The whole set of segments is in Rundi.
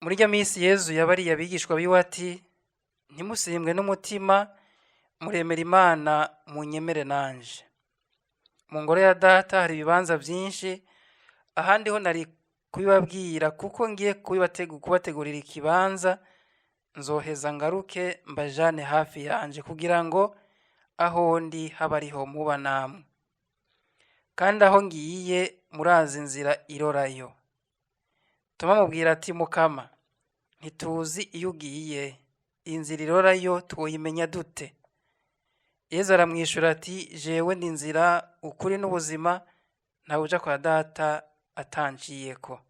Muri rya minsi Yezu yabariye abigishwa biwe ati ntimusimbwe n'umutima muremera Imana munyemere nanje. Mu ngoro ya data hari ibibanza byinshi, ahandi ho nari kubibabwira kuko ngiye kubategurira ikibanza, nzoheza ngaruke mbajane hafi yanje kugira ngo aho ndi haba ariho muba namwe. Kandi aho ngiye murazi inzira irorayo. Toma mubwira ati Mukama, ntituzi iyo ugiye, inzira irorayo twoyimenya dute? Yezu aramwishura ati jewe ndi inzira, ukuri n'ubuzima, ntawe uja kwa data atanciyeko.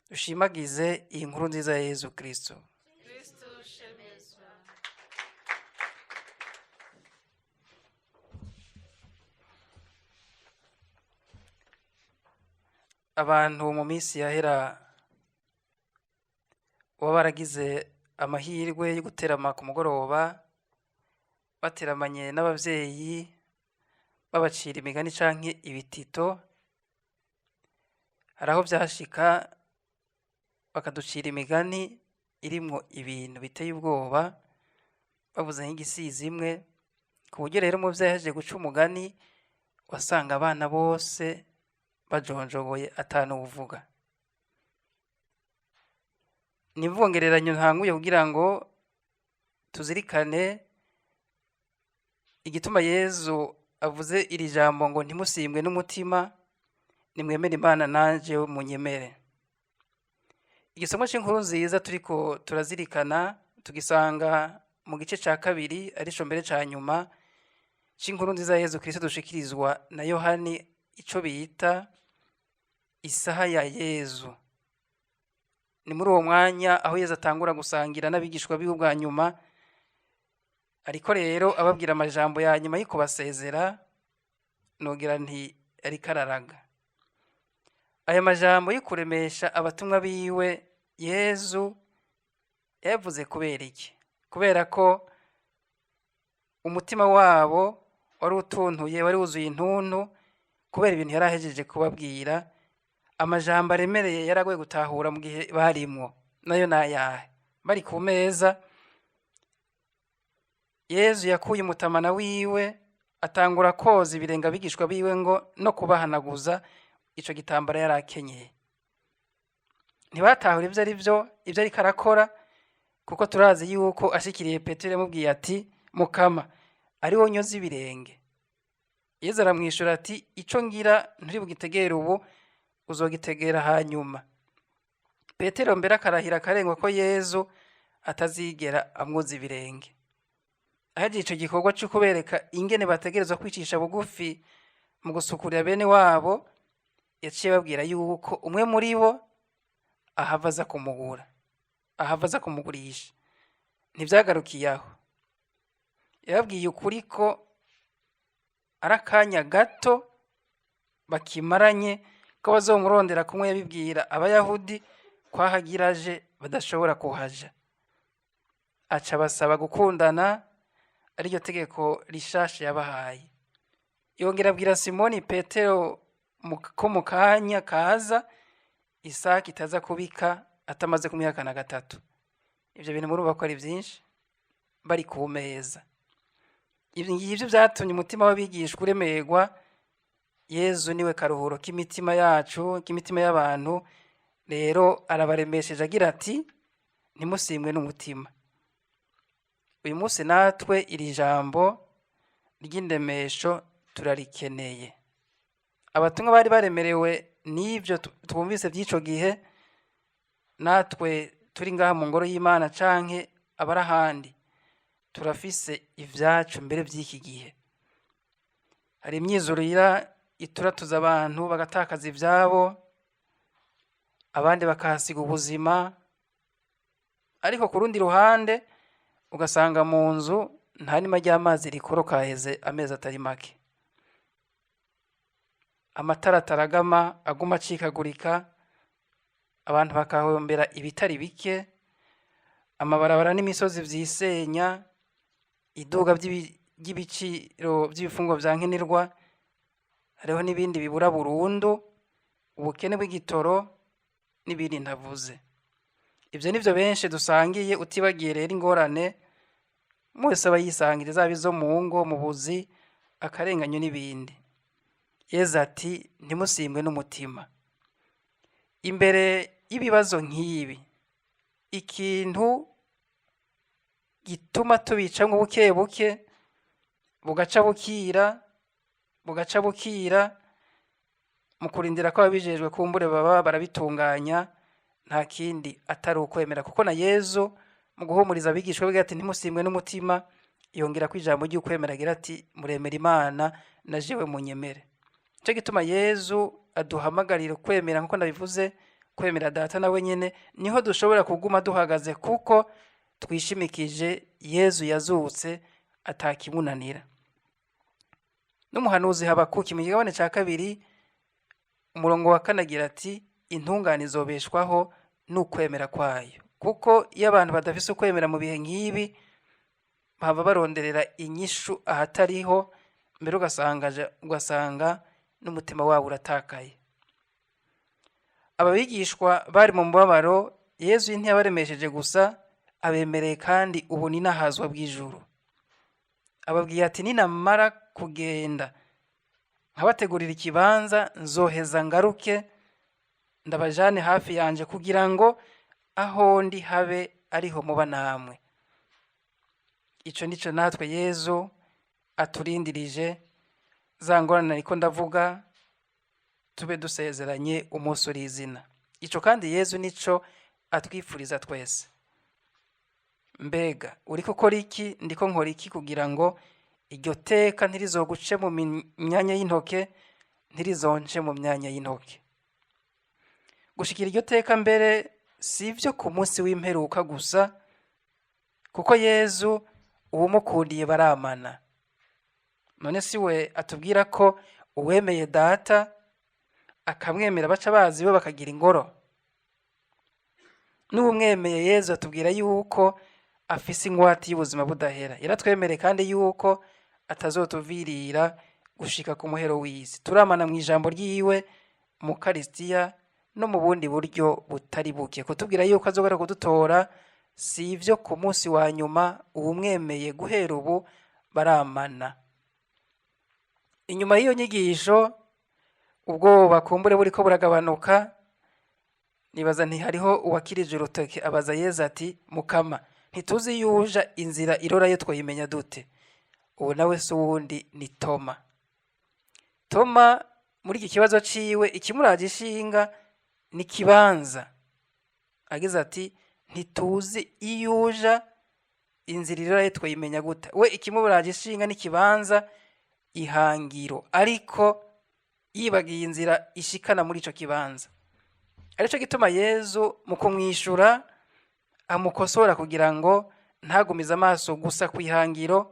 Dushimagize iyi nkuru nziza ya Yezu Kristo. Abantu mu minsi yahera baba baragize amahirwe yo guterama ku mugoroba, bateramanye n'abavyeyi babacira imigani canke ibitito. Hari aho vyashika bakaducira imigani irimwo ibintu biteye ubwoba, bavuze nk'igisizi imwe, ku buryo rero umuvyeyi ahejeje guca umugani wasanga abana bose bajonjoboye atanuwuvuga. Ni imvungereranyo ntanguye kugira ngo tuzirikane igituma Yezu avuze iri jambo ngo ntimusimbwe n'umutima, nimwemere Imana nanje munyemere. Igisomo c'inkuru nziza turiko turazirikana tugisanga mu gice ca kabiri, arico mbere ca nyuma c'inkuru nziza ya Yezu Kristo dushikirizwa na Yohani, ico bita isaha ya Yezu. Ni muri uwo mwanya aho Yezu atangura gusangira n'abigishwa biwe bwa nyuma, ariko rero ababwira amajambo ya nyuma yo kubasezera, nogira nti ariko araraga. Aya majambo yo kuremesha abatumwa biwe Yezu yavuze kubera iki? Kubera ko umutima wabo wari utuntuye, wari wuzuye intuntu kubera ibintu yarahejeje kubabwira. Amajambo aremereye yaragoye gutahura mu gihe barimwo, nayo nayahe? Bari ku meza, Yezu yakuye umutamana wiwe atangura koza ibirenga abigishwa biwe ngo no kubahanaguza ico gitambara yarakenyeye. Ntibatahura ivyo arivyo, ivyo ariko arakora, kuko turazi yuko ashikiriye Petero yamubwiye ati Mukama, ari wowe nyoza ibirenge? Yezu aramwishura ati ico ngira nturi bugitegera ubu, uzogitegera hanyuma. Petero mbere akarahira akarengwa ko Yezu atazigera amwoza ibirenge. Ahejeje ico gikorwa cyo kubereka ingene bategerezwa kwicisha bugufi mu gusukurira bene wabo, yaciye babwira yuko umwe muri bo ahava aza kumugura, ahava aza kumugurisha. Ntivyagarukiye aho, yababwiye ukuri ko ari akanya gato bakimaranye, ko bazomurondera kumwe yabibwira Abayahudi kwahagiraje badashobora kuhaja. Aca basaba gukundana, ariryo tegeko rishasha yabahaye. Yongera abwira Simoni Petero ko mu kanya kaza Isaka itaza kubika atamaze ku myaka na gatatu. Ivyo bintu murumva ko ari vyinshi bari ku meza. Ivyo vyatumye umutima w'abigishwa uremerwa. Yezu niwe karuhuro k'imitima yacu, k'imitima y'abantu. Rero arabaremesheje agira ati ntimusimbwe n'umutima. Uyu munsi natwe iri jambo ry'indemesho turarikeneye. Abatumwa bari baremerewe n'ivyo twumvise by'ico gihe, natwe turi ngaha mu ngoro y'Imana canke abari ahandi turafise ivyacu mbere by'iki gihe. Hari imyizurira ituratuza abantu bagatakaza ivyabo, abandi bakahasiga ubuzima, ariko ku rundi ruhande ugasanga mu nzu nta nima ry'amazi rikoroka haheze amezi atari make. Amatara ataragama aguma acikagurika, abantu bakahombera ibitari bike, amabarabara n'imisozi vyisenya, iduga ry'ibiciro by'ibifungwa vya nkenerwa, hariho n'ibindi bibura burundu, ubukene bw'igitoro n'ibindi ntavuze. Ivyo nivyo benshi dusangiye, utibagiye rero ingorane mwese aba yisangira, zaba izo mu ngo, mu buzi, akarenganyo n'ibindi. Yezu ati ntimusimbwe n'umutima. Imbere y'ibibazo nk'ibi, ikintu gituma tubicamwo buke buke bugaca bukira mu kurindira ko ababijejwe kumbure baba barabitunganya, nta kindi atari ukwemera. Kuko na Yezu mu guhumuriza abigishwa be ati ntimusimbwe n'umutima, yongera ko ijambo ry'ukwemera agira ati muremera Imana na jewe munyemere. Nico gituma Yezu aduhamagarira kwemera, nkuko ndabivuze, kwemera Data nawe nyene, niho dushobora kuguma duhagaze, kuko twishimikije Yezu yazutse atakimunanira. N'umuhanuzi Habakuki mu kigabane ca 2 umurongo wa 4 agira ati intungane izobeshwaho n'ukwemera kwayo. Kuko iyo abantu badafise ukwemera mu bihe nk'ibi, baba baronderera inyishu ahatariho, mbere ugasanga n'umutima wabo uratakaye. Ababigishwa bari mu mubabaro, Yezu ntiyabaremesheje gusa, abemereye kandi ubu ni nahazwa bw'ijuru. Ababwiye ati ninamara kugenda nkabategurira ikibanza, nzoheza ngaruke ndabajane hafi yanje, kugira ngo aho ndi habe ariho muba namwe. Ico nico natwe Yezu aturindirije, za ngorane ariko ndavuga tube dusezeranye umunsi uri izina. Ico kandi Yezu nico atwifuriza twese. Mbega uriko ukora iki? Ndiko nkora iki kugira ngo iryo teka ntirizoguce mu myanya y'intoke, ntirizonce mu myanya y'intoke. Gushikira iryo teka mbere sivyo ku munsi w'imperuka gusa, kuko Yezu uwumukundiye baramana. None si we atubwira ko uwemeye Data akamwemera baca bazi we bakagira ingoro? N'uwumwemeye Yezu atubwira yuko afise ingwate y'ubuzima budahera. Yaratwemereye kandi yuko atazotuvirira gushika ku muhero w'isi. Turamana mu ijambo ryiwe, mu Karistiya no mu bundi buryo butari buke. Kutubwira yuko azogera kudutora sivyo ku munsi wa nyuma, uwumwemeye guhera ubu baramana. Inyuma y'iyo nyigisho, ubwoba kumbure buriko buragabanuka, nibaza nti hariho uwakirije urutoke abaza Yezu ati Mukama, ntituzi yuja inzira irorayo twayimenya dute? Uwo nawe si uwundi ni Toma. Toma muri iki kibazo ciwe ikimuraje ishinga ni kibanza. Agize ati ntituzi iyuja inzira irorayo twayimenya gute? We ikimuraje ishinga ni kibanza, ihangiro, ariko yibagiye inzira ishikana muri ico kibanza. Arico gituma Yezu mu kumwishura amukosora kugira ngo ntagumize amaso gusa kwihangiro,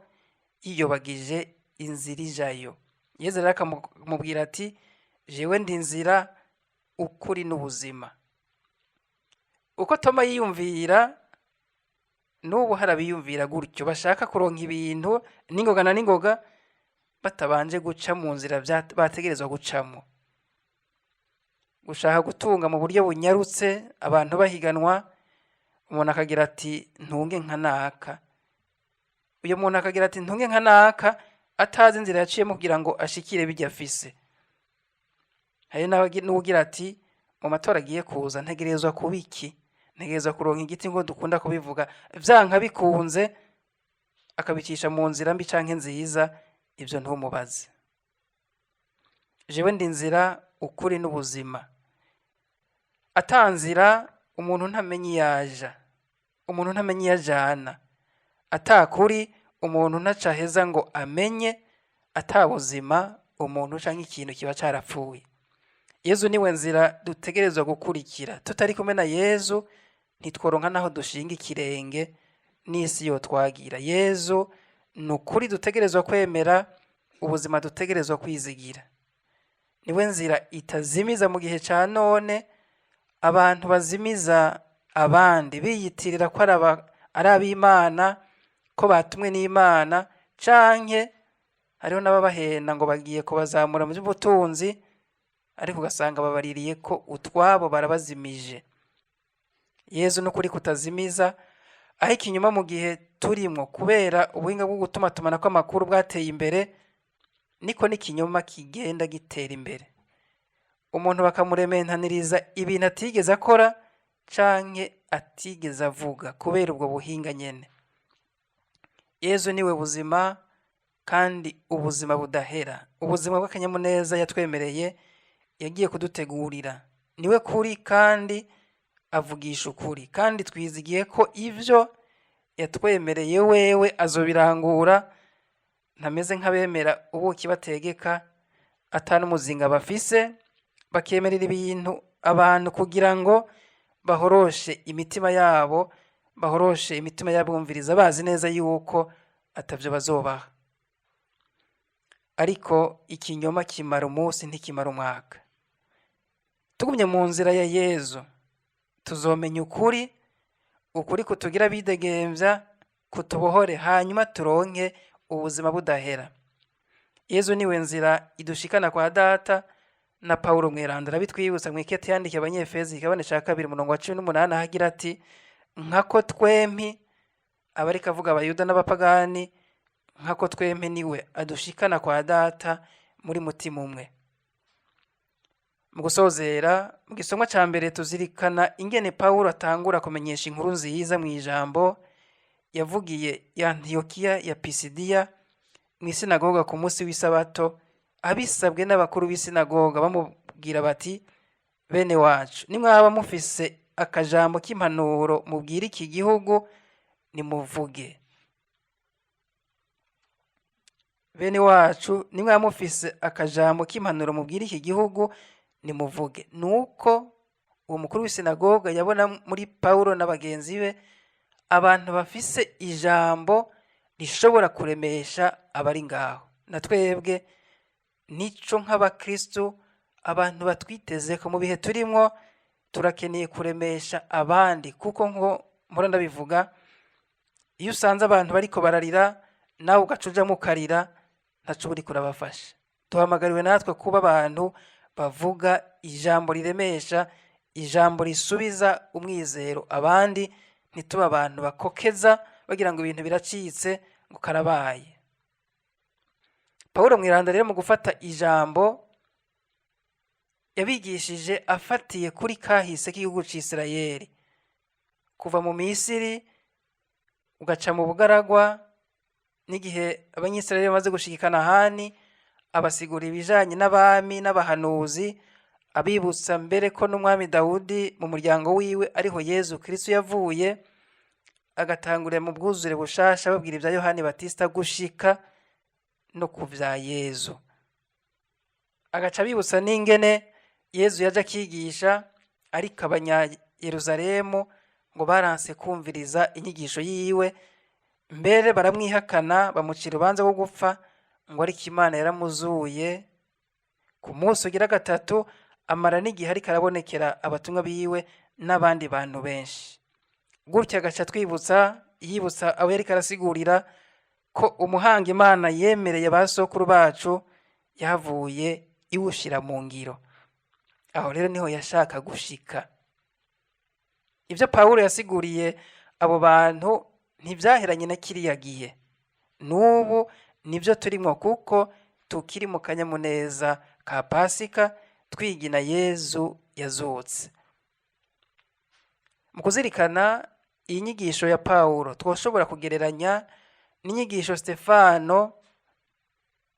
yiyobagije inzira ijayo. Yezu rero akamubwira ati jewe ndi inzira, ukuri n'ubuzima. Uko Toma yiyumvira, n'ubu harabiyumvira gutyo, bashaka kuronka ibintu n'ingoga na n'ingoga batabanje guca mu nzira bategerezwa gucamo. Gushaka gutunga mu buryo bunyarutse, abantu bahiganwa, umuntu akagira ati ntunge nka naka. Uyo muntu akagira ati ntunge nka naka, atazi inzira yaciyemo kugira ngo ashikire bijya afise. Hari n'ugira ati mu matora agiye kuza ntegerezwa kuba iki? Ntegerezwa kuronka igiti ngo dukunda kubivuga, vyanka bikunze akabicisha mu nzira mbi canke nziza, ivyo ntumubaze. Jewe ndi inzira, ukuri n'ubuzima. Atanzira umuntu ntamenye iyaja, umuntu ntamenye iyajana. Atakuri umuntu ntacaheza ngo amenye, atabuzima umuntu canke ikintu kiba carapfuye. Yezu niwe nzira dutegerezwa gukurikira. Tutari kumwe na Yezu ntitworonka naho dushinga ikirenge, n'isi yo twagira. Yezu nukuri dutegerezwa kwemera, ubuzima dutegerezwa kwizigira. Niwe nzira itazimiza mu gihe ca none. Abantu bazimiza abandi biyitirira ko ari ab'Imana, ko batumwe n'Imana, canke hariho n'ababahenda ngo bagiye kubazamura mu by'ubutunzi, ariko ugasanga babaririye ko utwabo barabazimije. Yezu n'ukuri kutazimiza, aho ikinyoma mu gihe turimwo kubera ubuhinga bwo gutumatumanako amakuru bwateye imbere, niko n'ikinyoma kigenda gitera imbere. Umuntu bakamurementaniriza ibintu atigeze akora canke atigeze avuga kubera ubwo buhinga nyene. Yezu niwe buzima kandi ubuzima budahera, ubuzima bw'akanyamuneza yatwemereye, yagiye kudutegurira. Niwe kuri kandi avugisha ukuri, kandi twizigiye ko ivyo yatwemereye wewe azobirangura. Ntameze nk'abemera ubuki bategeka atari umuzinga bafise, bakemerera ibintu abantu kugira ngo bahoroshe imitima yabo, bahoroshe imitima y'abumviriza, bazi neza yuko atavyo bazobaha. Ariko ikinyoma kimara umunsi ntikimara umwaka. Tugumye mu nzira ya Yezu tuzomenya ukuri, ukuri kutugira bidegemvya, kutubohore, hanyuma turonke ubuzima budahera. Yezu niwe nzira idushikana kwa Data, na Paulo mweranda arabitwibutsa mw'ikete yandikiye Abanyefezi ikigabane ca 2:18 hagira ati: nkako twempi, abariko avuga abayuda n'abapagani, nkako twempi niwe adushikana kwa Data muri mutima umwe. Mu gusozera, mu gisomwa ca mbere tuzirikana ingene Paulo atangura kumenyesha inkuru nziza mw'ijambo yavugiye ya Antiyokiya ya Pisidiya mw'isinagoga ku munsi w'isabato, abisabwe n'abakuru b'isinagoga bamubwira bati: bene wacu, nimwaba mufise akajambo k'impanuro mubwira iki gihugu nimuvuge. Bene wacu, nimwaba mufise akajambo k'impanuro mubwira iki gihugu nimuvuge. Nuko uwo mukuru w'isinagoga yabona muri Paulo n'abagenzi be abantu bafise ijambo rishobora kuremesha abari ngaho. Na twebwe nico nk'abakristu, abantu batwiteze ko mu bihe turimwo turakeneye kuremesha abandi, kuko nko mpora ndabivuga, iyo usanze abantu bariko bararira nawe ugaca ujamwo ukarira, ntaco uriko urabafasha. Duhamagariwe natwe kuba abantu bavuga ijambo riremesha, ijambo risubiza umwizero abandi, ntituba abantu bakokeza bagira ngo ibintu biracitse ngo karabaye. Paulo mwiranda rero mu gufata ijambo yabigishije afatiye kuri kahise k'igihugu c'Isirayeli, kuva mu Misiri ugaca mu bugaragwa, n'igihe Abanyisirayeli bamaze gushika i Kanahani, abasigura ibijanye n'abami n'abahanuzi, abibutsa mbere ko n'umwami Dawudi mu muryango wiwe ariho Yezu Kristo yavuye, agatangurira mu bwuzure bushasha babwira ibya Yohani Batista gushika no ku vya Yezu. Agaca bibutsa n'ingene Yezu yaje akigisha, ariko abanya Yerusalemu ngo baranse kumviriza inyigisho yiwe, mbere baramwihakana, bamucira urubanza rwo gupfa, ngo ariko Imana yaramuzuye ku munsi ugira gatatu, amara n'igihe ariko arabonekera abatumwa biwe n'abandi bantu benshi. Gutya agaca twibutsa, yibutsa abo yariko arasigurira ko umuhanga Imana yemereye basokuru bacu yahavuye iwushira mu ngiro. Aho rero niho yashaka gushika. Ivyo Paulo yasiguriye abo bantu ntivyaheranye na kiriya gihe, n'ubu nivyo turimwo, kuko tukiri mu kanyamuneza ka Pasika twigina Yezu yazutse. Mu kuzirikana iyi nyigisho ya Paulo twoshobora kugereranya n'inyigisho Stefano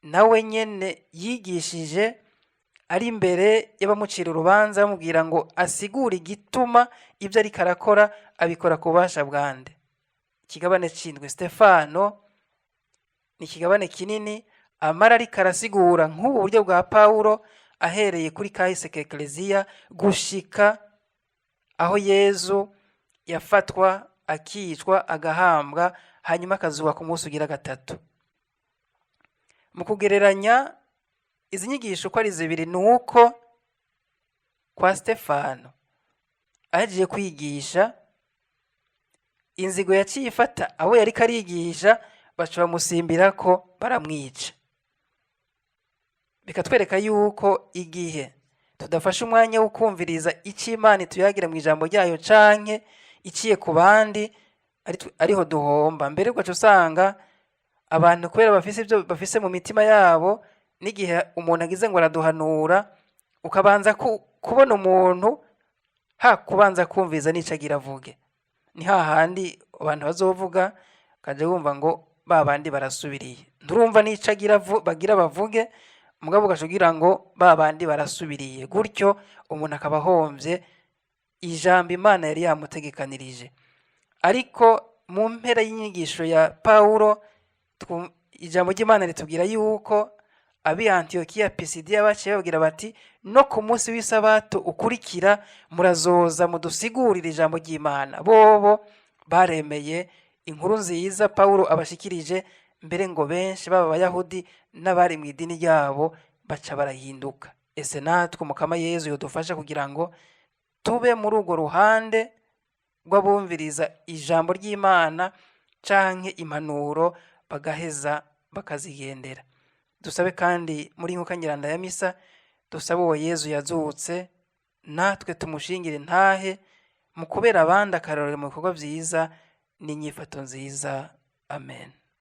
nawe nyene yigishije ari imbere y'abamucira urubanza, bamubwira ngo asigure igituma ibyo ariko arakora abikora ku bubasha bwande. Ikigabane c'indwi Stefano ni ikigabane kinini, amara ariko arasigura nk'ubu buryo bwa Paulo, ahereye kuri kahise ka Ekleziya gushika aho Yezu yafatwa, akicwa, agahambwa, hanyuma akazuka ku munsi ugira gatatu. Mu kugereranya izi nyigisho uko ari zibiri, ni uko kwa Stefano ahejeje kwigisha, inzigo yaciye ifata abo yariko arigisha, baca bamusimbirako baramwica. Bikatwereka yuko igihe tudafashe umwanya wo kumviriza icyo Imana ituyagira mu ijambo ryayo canke iciye ku bandi, ariho duhomba. Mbere ugaca usanga abantu kubera bafise ibyo bafise mu mitima yabo, n'igihe umuntu agize ngo araduhanura, ukabanza kubona umuntu kubanza kumviza n'ico agira avuge. Ni hahandi abantu bazovuga kaje wumva ngo babandi barasubiriye, nturumva n'ico bagira bavuge, mugabo ugashugira ngo babandi barasubiriye, gutyo umuntu akaba ahomvye ijambo Imana yari yamutegekanirije. Ariko mu mpera y'inyigisho ya Pawulo, ijambo ry'Imana ritubwira yuko abi Antiyokiya Pisidiya baciye babwira bati no ku munsi w'isabato ukurikira murazoza mudusigurira ijambo ry'Imana. Bobo baremeye inkuru nziza Pawulo abashikirije, mbere ngo benshi baba Abayahudi n'abari mu idini ryabo baca barahinduka. Ese natwe Mukama Yezu yodufasha kugira ngo tube muri urwo ruhande rw'abumviriza ijambo ry'Imana canke impanuro bagaheza bakazigendera. Dusabe kandi muri nkuka nyiranda ya misa, dusabe uwo Yezu yazutse natwe tumushingire ntahe mu kubera abandi akarorero mu bikorwa vyiza n'inyifato nziza. Amen.